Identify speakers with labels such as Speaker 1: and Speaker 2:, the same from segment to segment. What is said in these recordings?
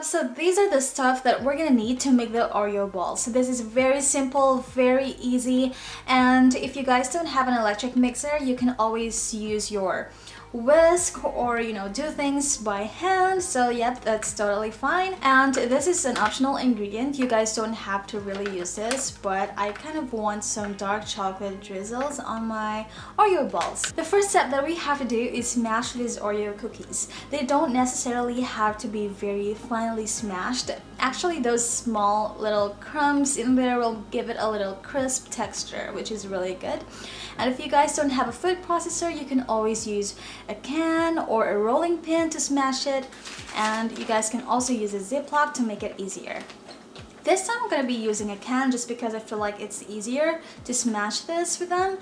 Speaker 1: loves, so these are the stuff that we're gonna need to make the Oreo balls. So this is very simple, very easy, and if you guys don't have an electric mixer, you can always use your whisk or do things by hand. So yep, that's totally fine, and this is an optional ingredient. You guys don't have to really use this, but I kind of want some dark chocolate drizzles on my Oreo balls. The first step that we have to do is smash these Oreo cookies. They don't necessarily have to be very finely smashed. Actually, those small little crumbs in there will give it a little crisp texture, which is really good. And if you guys don't have a food processor, you can always use a can or a rolling pin to smash it, and you guys can also use a Ziploc to make it easier. This time I'm going to be using a can just because I feel like it's easier to smash this with them.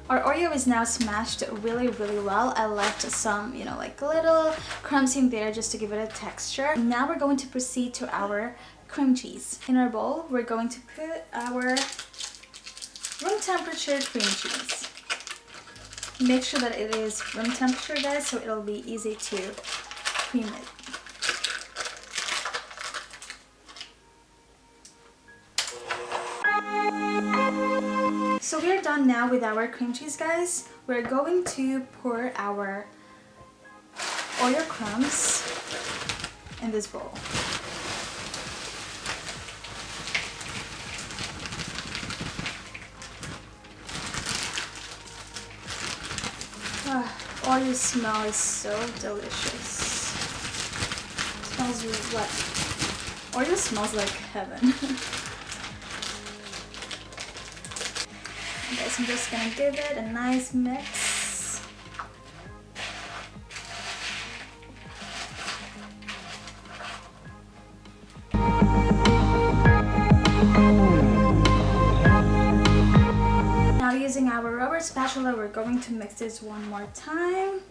Speaker 1: Our Oreo is now smashed really well. I left some, like little crumbs in there just to give it a texture. Now we're going to proceed to our cream cheese. In our bowl, we're going to put our room temperature cream cheese. Make sure that it is room temperature, guys, so it'll be easy to cream it. So we're done now with our cream cheese, guys. We're going to pour our Oreo crumbs in this bowl. Oreo smell is so delicious. It smells like Oreo smells like heaven. Guys, I'm just gonna give it a nice mix. Now using our rubber spatula, we're going to mix this one more time.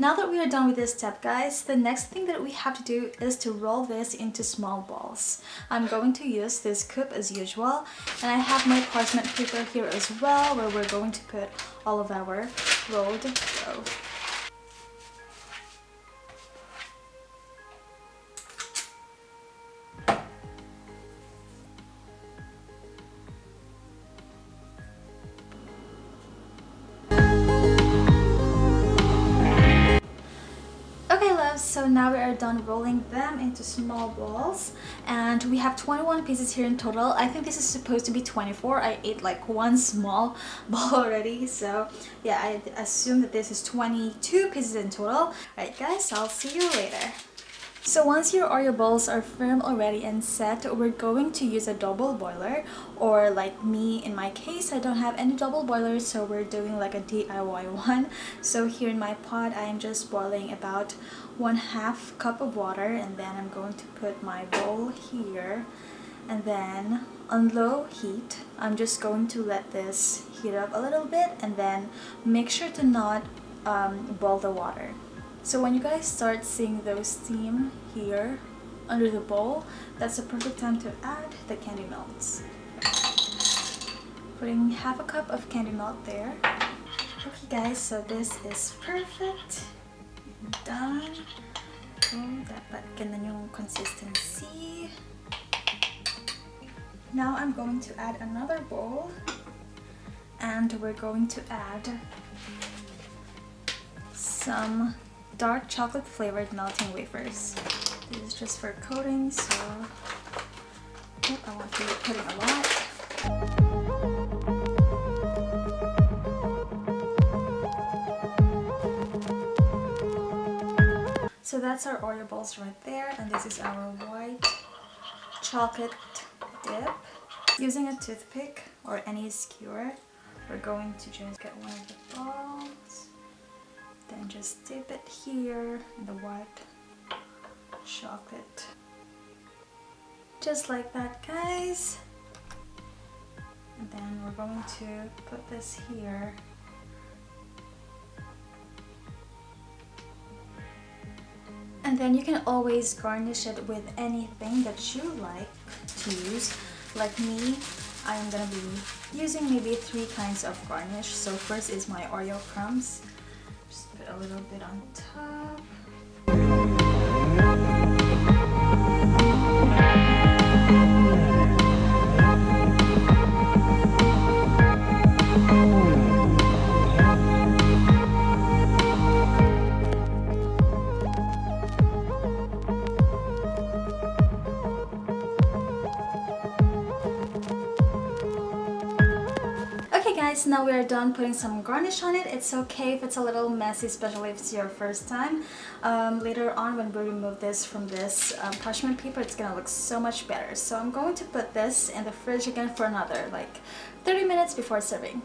Speaker 1: Now that we are done with this step, guys, the next thing that we have to do is to roll this into small balls. I'm going to use this cup as usual, and I have my parchment paper here as well, where we're going to put all of our rolled dough. So now we are done rolling them into small balls, and we have 21 pieces here in total. I think this is supposed to be 24. I ate like one small ball already, so yeah, I assume that this is 22 pieces in total. Alright guys, I'll see you later. So once your Oreo balls are firm already and set, we're going to use a double boiler, or like me, in my case, I don't have any double boilers, so we're doing like a DIY one. So here in my pot, I am just boiling about 1/2 cup of water, and then I'm going to put my bowl here, and then on low heat, I'm just going to let this heat up a little bit, and then make sure to not boil the water. So when you guys start seeing those steam here under the bowl, that's the perfect time to add the candy melts. Putting 1/2 cup of candy melt there. Okay guys, so this is perfect. Done. Oh, dapat ganun yung consistency. Now I'm going to add another bowl, and we're going to add some dark chocolate flavored melting wafers. This is just for coating, so I want to be putting a lot. So that's our Oreo balls right there, and this is our white chocolate dip. Using a toothpick or any skewer, we're going to just get one of the balls. Then just dip it here in the white chocolate Just like that, guys. And then we're going to put this here. And then you can always garnish it with anything that you like to use. Like me, I'm gonna be using maybe 3 kinds of garnish. So first is my Oreo crumbs. Just put a little bit on top. Okay guys, now we are done putting some garnish on it. It's okay if it's a little messy, especially if it's your first time. Later on when we remove this from this parchment paper, it's gonna look so much better. So I'm going to put this in the fridge again for another like 30 minutes before serving.